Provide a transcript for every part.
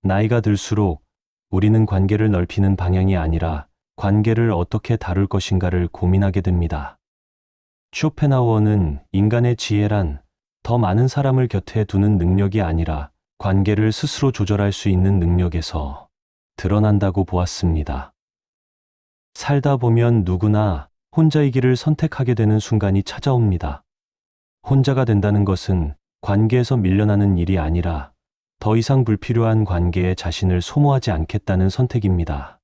나이가 들수록 우리는 관계를 넓히는 방향이 아니라 관계를 어떻게 다룰 것인가를 고민하게 됩니다. 쇼펜하우어는 인간의 지혜란 더 많은 사람을 곁에 두는 능력이 아니라 관계를 스스로 조절할 수 있는 능력에서 드러난다고 보았습니다. 살다 보면 누구나 혼자이기를 선택하게 되는 순간이 찾아옵니다. 혼자가 된다는 것은 관계에서 밀려나는 일이 아니라 더 이상 불필요한 관계에 자신을 소모하지 않겠다는 선택입니다.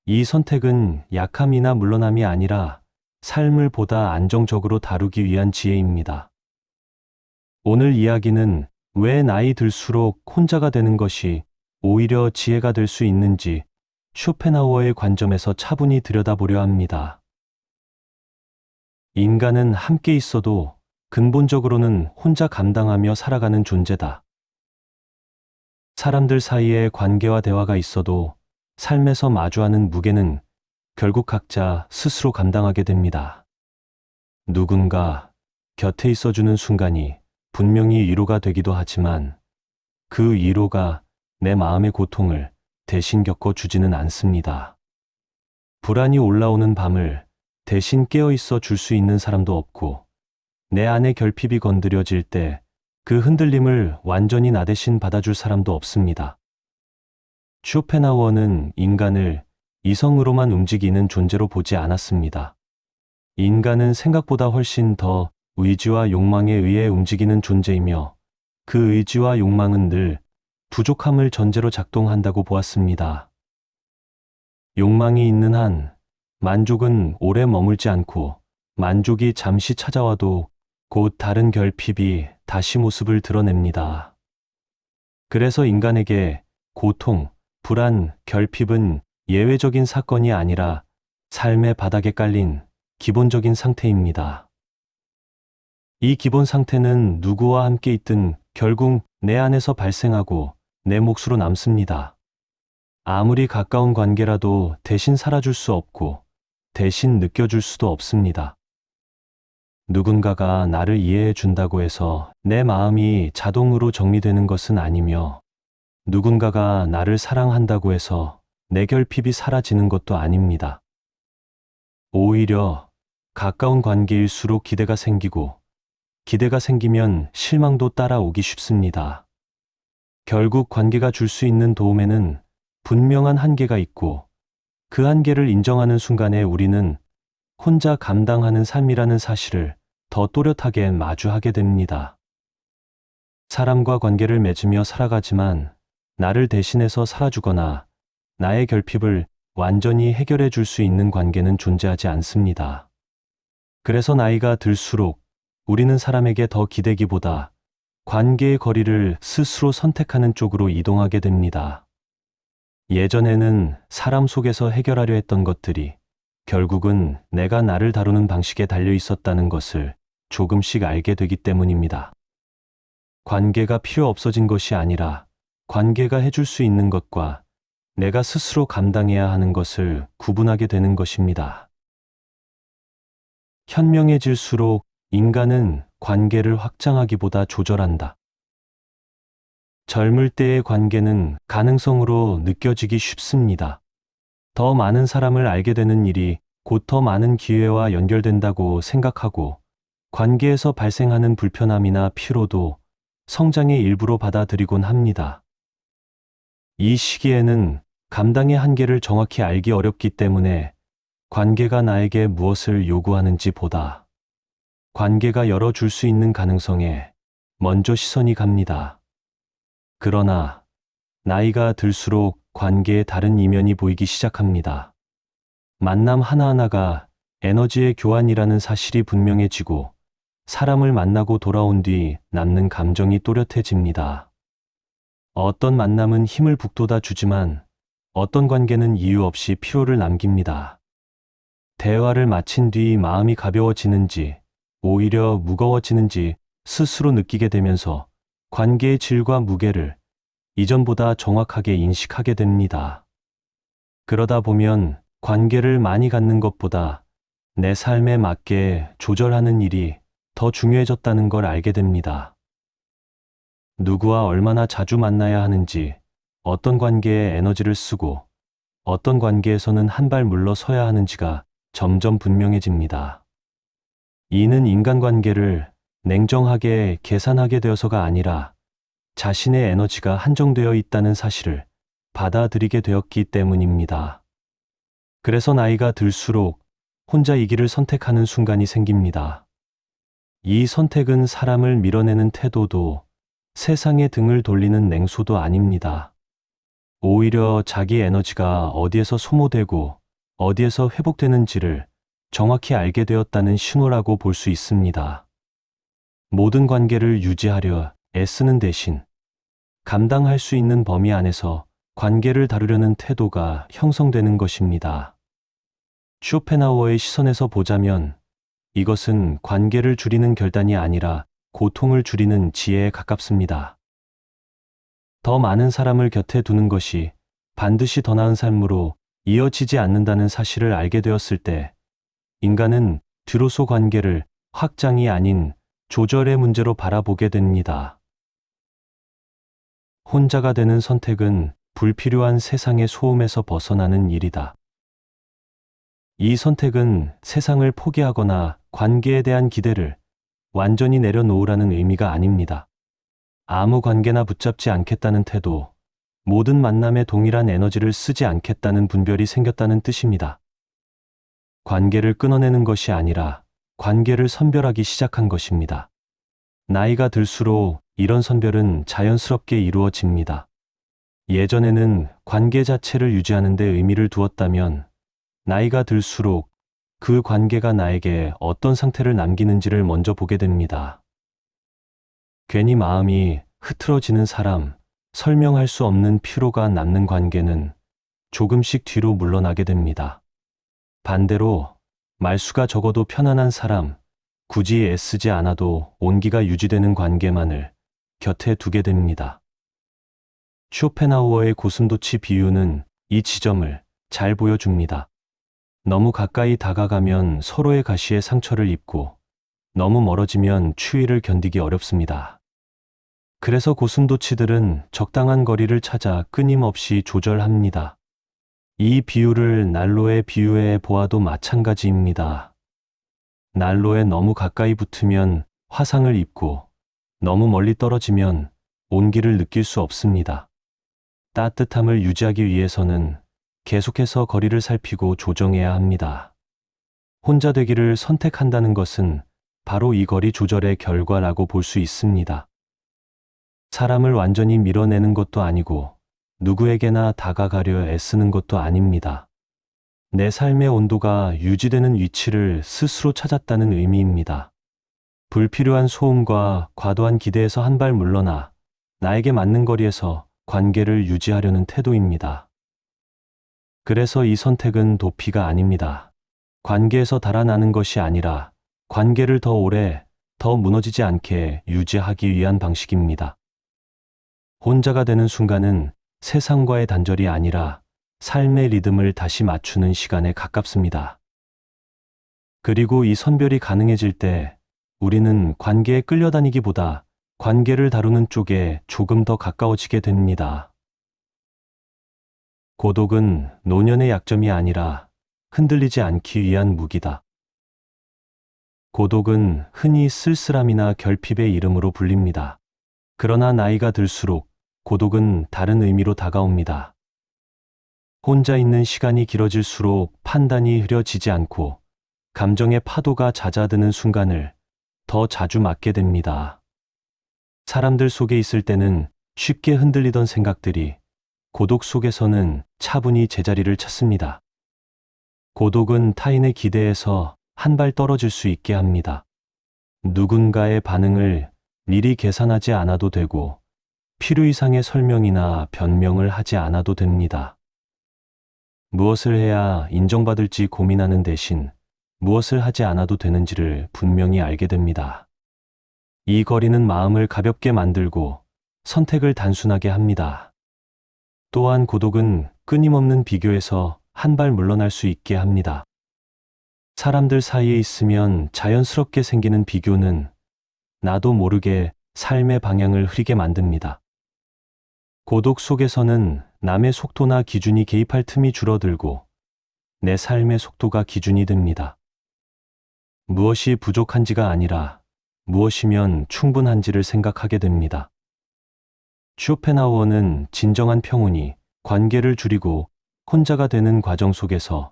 이 선택은 약함이나 물러남이 아니라 삶을 보다 안정적으로 다루기 위한 지혜입니다. 오늘 이야기는 왜 나이 들수록 혼자가 되는 것이 오히려 지혜가 될 수 있는지 쇼펜하우어의 관점에서 차분히 들여다보려 합니다. 인간은 함께 있어도 근본적으로는 혼자 감당하며 살아가는 존재다. 사람들 사이에 관계와 대화가 있어도 삶에서 마주하는 무게는 결국 각자 스스로 감당하게 됩니다. 누군가 곁에 있어주는 순간이 분명히 위로가 되기도 하지만 그 위로가 내 마음의 고통을 대신 겪어주지는 않습니다. 불안이 올라오는 밤을 대신 깨어있어 줄 수 있는 사람도 없고 내 안의 결핍이 건드려질 때 그 흔들림을 완전히 나 대신 받아줄 사람도 없습니다. 쇼펜하우어는 인간을 이성으로만 움직이는 존재로 보지 않았습니다. 인간은 생각보다 훨씬 더 의지와 욕망에 의해 움직이는 존재이며 그 의지와 욕망은 늘 부족함을 전제로 작동한다고 보았습니다. 욕망이 있는 한 만족은 오래 머물지 않고 만족이 잠시 찾아와도 곧 다른 결핍이 다시 모습을 드러냅니다. 그래서 인간에게 고통, 불안, 결핍은 예외적인 사건이 아니라 삶의 바닥에 깔린 기본적인 상태입니다. 이 기본 상태는 누구와 함께 있든 결국 내 안에서 발생하고 내 몫으로 남습니다. 아무리 가까운 관계라도 대신 살아줄 수 없고 대신 느껴줄 수도 없습니다. 누군가가 나를 이해해 준다고 해서 내 마음이 자동으로 정리되는 것은 아니며 누군가가 나를 사랑한다고 해서 내 결핍이 사라지는 것도 아닙니다. 오히려 가까운 관계일수록 기대가 생기고 기대가 생기면 실망도 따라오기 쉽습니다. 결국 관계가 줄 수 있는 도움에는 분명한 한계가 있고 그 한계를 인정하는 순간에 우리는 혼자 감당하는 삶이라는 사실을 더 또렷하게 마주하게 됩니다. 사람과 관계를 맺으며 살아가지만 나를 대신해서 살아주거나 나의 결핍을 완전히 해결해 줄 수 있는 관계는 존재하지 않습니다. 그래서 나이가 들수록 우리는 사람에게 더 기대기보다 관계의 거리를 스스로 선택하는 쪽으로 이동하게 됩니다. 예전에는 사람 속에서 해결하려 했던 것들이 결국은 내가 나를 다루는 방식에 달려 있었다는 것을 조금씩 알게 되기 때문입니다. 관계가 필요 없어진 것이 아니라 관계가 해줄 수 있는 것과 내가 스스로 감당해야 하는 것을 구분하게 되는 것입니다. 현명해질수록 인간은 관계를 확장하기보다 조절한다. 젊을 때의 관계는 가능성으로 느껴지기 쉽습니다. 더 많은 사람을 알게 되는 일이 곧 더 많은 기회와 연결된다고 생각하고 관계에서 발생하는 불편함이나 피로도 성장의 일부로 받아들이곤 합니다. 이 시기에는 감당의 한계를 정확히 알기 어렵기 때문에 관계가 나에게 무엇을 요구하는지 보다 관계가 열어줄 수 있는 가능성에 먼저 시선이 갑니다. 그러나 나이가 들수록 관계의 다른 이면이 보이기 시작합니다. 만남 하나하나가 에너지의 교환이라는 사실이 분명해지고 사람을 만나고 돌아온 뒤 남는 감정이 또렷해집니다. 어떤 만남은 힘을 북돋아 주지만 어떤 관계는 이유 없이 피로를 남깁니다. 대화를 마친 뒤 마음이 가벼워지는지 오히려 무거워지는지 스스로 느끼게 되면서 관계의 질과 무게를 이전보다 정확하게 인식하게 됩니다. 그러다 보면 관계를 많이 갖는 것보다 내 삶에 맞게 조절하는 일이 더 중요해졌다는 걸 알게 됩니다. 누구와 얼마나 자주 만나야 하는지, 어떤 관계에 에너지를 쓰고, 어떤 관계에서는 한 발 물러서야 하는지가 점점 분명해집니다. 이는 인간관계를 냉정하게 계산하게 되어서가 아니라 자신의 에너지가 한정되어 있다는 사실을 받아들이게 되었기 때문입니다. 그래서 나이가 들수록 혼자 이 길을 선택하는 순간이 생깁니다. 이 선택은 사람을 밀어내는 태도도 세상에 등을 돌리는 냉소도 아닙니다. 오히려 자기 에너지가 어디에서 소모되고 어디에서 회복되는지를 정확히 알게 되었다는 신호라고 볼 수 있습니다. 모든 관계를 유지하려 애쓰는 대신 감당할 수 있는 범위 안에서 관계를 다루려는 태도가 형성되는 것입니다. 쇼펜하우어의 시선에서 보자면 이것은 관계를 줄이는 결단이 아니라 고통을 줄이는 지혜에 가깝습니다. 더 많은 사람을 곁에 두는 것이 반드시 더 나은 삶으로 이어지지 않는다는 사실을 알게 되었을 때 인간은 뒤로서 관계를 확장이 아닌 조절의 문제로 바라보게 됩니다. 혼자가 되는 선택은 불필요한 세상의 소음에서 벗어나는 일이다. 이 선택은 세상을 포기하거나 관계에 대한 기대를 완전히 내려놓으라는 의미가 아닙니다. 아무 관계나 붙잡지 않겠다는 태도, 모든 만남에 동일한 에너지를 쓰지 않겠다는 분별이 생겼다는 뜻입니다. 관계를 끊어내는 것이 아니라 관계를 선별하기 시작한 것입니다. 나이가 들수록 이런 선별은 자연스럽게 이루어집니다. 예전에는 관계 자체를 유지하는 데 의미를 두었다면 나이가 들수록 그 관계가 나에게 어떤 상태를 남기는지를 먼저 보게 됩니다. 괜히 마음이 흐트러지는 사람, 설명할 수 없는 피로가 남는 관계는 조금씩 뒤로 물러나게 됩니다. 반대로 말수가 적어도 편안한 사람, 굳이 애쓰지 않아도 온기가 유지되는 관계만을 곁에 두게 됩니다. 쇼펜하우어의 고슴도치 비유는 이 지점을 잘 보여줍니다. 너무 가까이 다가가면 서로의 가시에 상처를 입고 너무 멀어지면 추위를 견디기 어렵습니다. 그래서 고슴도치들은 적당한 거리를 찾아 끊임없이 조절합니다. 이 비유를 난로에 비유해 보아도 마찬가지입니다. 난로에 너무 가까이 붙으면 화상을 입고 너무 멀리 떨어지면 온기를 느낄 수 없습니다. 따뜻함을 유지하기 위해서는 계속해서 거리를 살피고 조정해야 합니다. 혼자 되기를 선택한다는 것은 바로 이 거리 조절의 결과라고 볼 수 있습니다. 사람을 완전히 밀어내는 것도 아니고 누구에게나 다가가려 애쓰는 것도 아닙니다. 내 삶의 온도가 유지되는 위치를 스스로 찾았다는 의미입니다. 불필요한 소음과 과도한 기대에서 한 발 물러나 나에게 맞는 거리에서 관계를 유지하려는 태도입니다. 그래서 이 선택은 도피가 아닙니다. 관계에서 달아나는 것이 아니라 관계를 더 오래, 더 무너지지 않게 유지하기 위한 방식입니다. 혼자가 되는 순간은 세상과의 단절이 아니라 삶의 리듬을 다시 맞추는 시간에 가깝습니다. 그리고 이 선별이 가능해질 때 우리는 관계에 끌려다니기보다 관계를 다루는 쪽에 조금 더 가까워지게 됩니다. 고독은 노년의 약점이 아니라 흔들리지 않기 위한 무기다. 고독은 흔히 쓸쓸함이나 결핍의 이름으로 불립니다. 그러나 나이가 들수록 고독은 다른 의미로 다가옵니다. 혼자 있는 시간이 길어질수록 판단이 흐려지지 않고 감정의 파도가 잦아드는 순간을 더 자주 맞게 됩니다. 사람들 속에 있을 때는 쉽게 흔들리던 생각들이 고독 속에서는 차분히 제자리를 찾습니다. 고독은 타인의 기대에서 한 발 떨어질 수 있게 합니다. 누군가의 반응을 미리 계산하지 않아도 되고 필요 이상의 설명이나 변명을 하지 않아도 됩니다. 무엇을 해야 인정받을지 고민하는 대신 무엇을 하지 않아도 되는지를 분명히 알게 됩니다. 이 거리는 마음을 가볍게 만들고 선택을 단순하게 합니다. 또한 고독은 끊임없는 비교에서 한 발 물러날 수 있게 합니다. 사람들 사이에 있으면 자연스럽게 생기는 비교는 나도 모르게 삶의 방향을 흐리게 만듭니다. 고독 속에서는 남의 속도나 기준이 개입할 틈이 줄어들고 내 삶의 속도가 기준이 됩니다. 무엇이 부족한지가 아니라 무엇이면 충분한지를 생각하게 됩니다. 쇼펜하우어는 진정한 평온이 관계를 줄이고 혼자가 되는 과정 속에서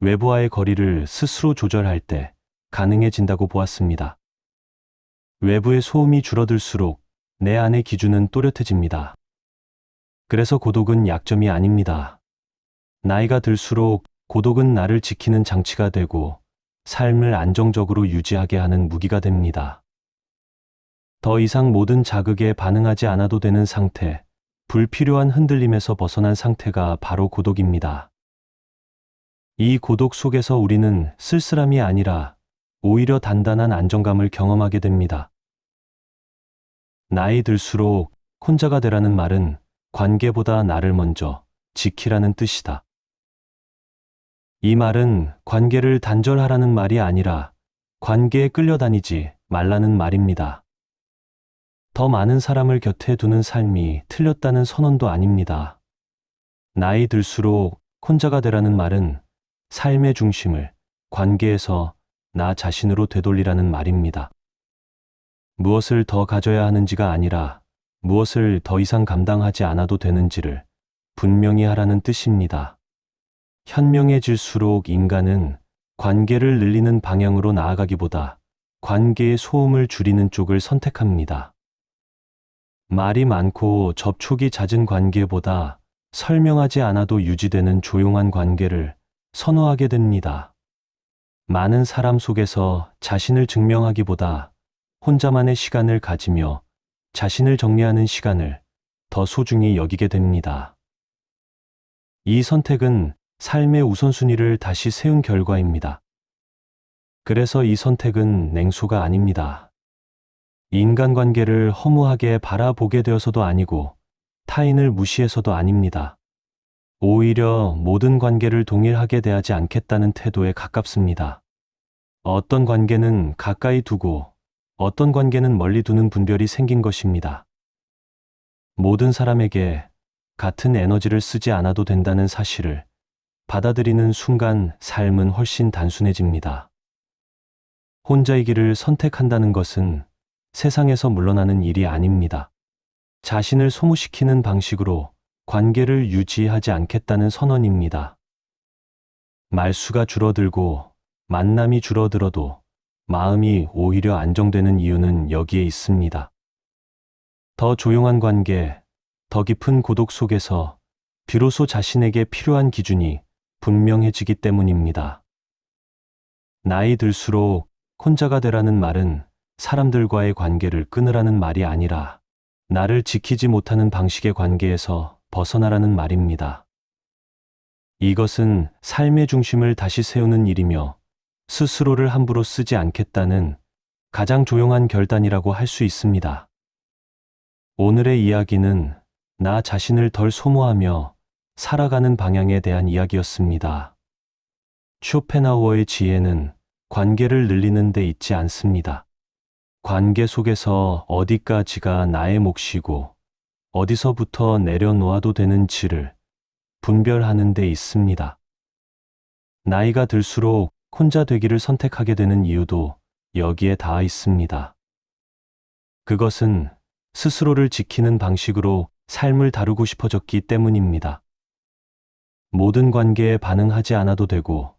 외부와의 거리를 스스로 조절할 때 가능해진다고 보았습니다. 외부의 소음이 줄어들수록 내 안의 기준은 또렷해집니다. 그래서 고독은 약점이 아닙니다. 나이가 들수록 고독은 나를 지키는 장치가 되고 삶을 안정적으로 유지하게 하는 무기가 됩니다. 더 이상 모든 자극에 반응하지 않아도 되는 상태, 불필요한 흔들림에서 벗어난 상태가 바로 고독입니다. 이 고독 속에서 우리는 쓸쓸함이 아니라 오히려 단단한 안정감을 경험하게 됩니다. 나이 들수록 혼자가 되라는 말은 관계보다 나를 먼저 지키라는 뜻이다. 이 말은 관계를 단절하라는 말이 아니라 관계에 끌려다니지 말라는 말입니다. 더 많은 사람을 곁에 두는 삶이 틀렸다는 선언도 아닙니다. 나이 들수록 혼자가 되라는 말은 삶의 중심을 관계에서 나 자신으로 되돌리라는 말입니다. 무엇을 더 가져야 하는지가 아니라 무엇을 더 이상 감당하지 않아도 되는지를 분명히 하라는 뜻입니다. 현명해질수록 인간은 관계를 늘리는 방향으로 나아가기보다 관계의 소음을 줄이는 쪽을 선택합니다. 말이 많고 접촉이 잦은 관계보다 설명하지 않아도 유지되는 조용한 관계를 선호하게 됩니다. 많은 사람 속에서 자신을 증명하기보다 혼자만의 시간을 가지며 자신을 정리하는 시간을 더 소중히 여기게 됩니다. 이 선택은 삶의 우선순위를 다시 세운 결과입니다. 그래서 이 선택은 냉소가 아닙니다. 인간관계를 허무하게 바라보게 되어서도 아니고 타인을 무시해서도 아닙니다. 오히려 모든 관계를 동일하게 대하지 않겠다는 태도에 가깝습니다. 어떤 관계는 가까이 두고 어떤 관계는 멀리 두는 분별이 생긴 것입니다. 모든 사람에게 같은 에너지를 쓰지 않아도 된다는 사실을 받아들이는 순간 삶은 훨씬 단순해집니다. 혼자이기를 선택한다는 것은 세상에서 물러나는 일이 아닙니다. 자신을 소모시키는 방식으로 관계를 유지하지 않겠다는 선언입니다. 말수가 줄어들고 만남이 줄어들어도 마음이 오히려 안정되는 이유는 여기에 있습니다. 더 조용한 관계, 더 깊은 고독 속에서 비로소 자신에게 필요한 기준이 분명해지기 때문입니다. 나이 들수록 혼자가 되라는 말은 사람들과의 관계를 끊으라는 말이 아니라 나를 지키지 못하는 방식의 관계에서 벗어나라는 말입니다. 이것은 삶의 중심을 다시 세우는 일이며 스스로를 함부로 쓰지 않겠다는 가장 조용한 결단이라고 할 수 있습니다. 오늘의 이야기는 나 자신을 덜 소모하며 살아가는 방향에 대한 이야기였습니다. 쇼펜하우어의 지혜는 관계를 늘리는 데 있지 않습니다. 관계 속에서 어디까지가 나의 몫이고 어디서부터 내려놓아도 되는지를 분별하는 데 있습니다. 나이가 들수록 혼자 되기를 선택하게 되는 이유도 여기에 닿아 있습니다. 그것은 스스로를 지키는 방식으로 삶을 다루고 싶어졌기 때문입니다. 모든 관계에 반응하지 않아도 되고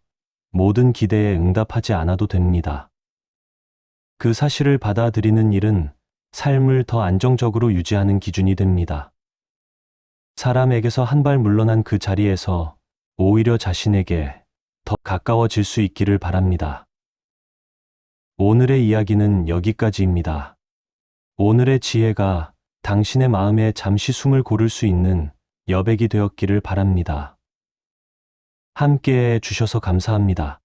모든 기대에 응답하지 않아도 됩니다. 그 사실을 받아들이는 일은 삶을 더 안정적으로 유지하는 기준이 됩니다. 사람에게서 한 발 물러난 그 자리에서 오히려 자신에게 더 가까워질 수 있기를 바랍니다. 오늘의 이야기는 여기까지입니다. 오늘의 지혜가 당신의 마음에 잠시 숨을 고를 수 있는 여백이 되었기를 바랍니다. 함께해 주셔서 감사합니다.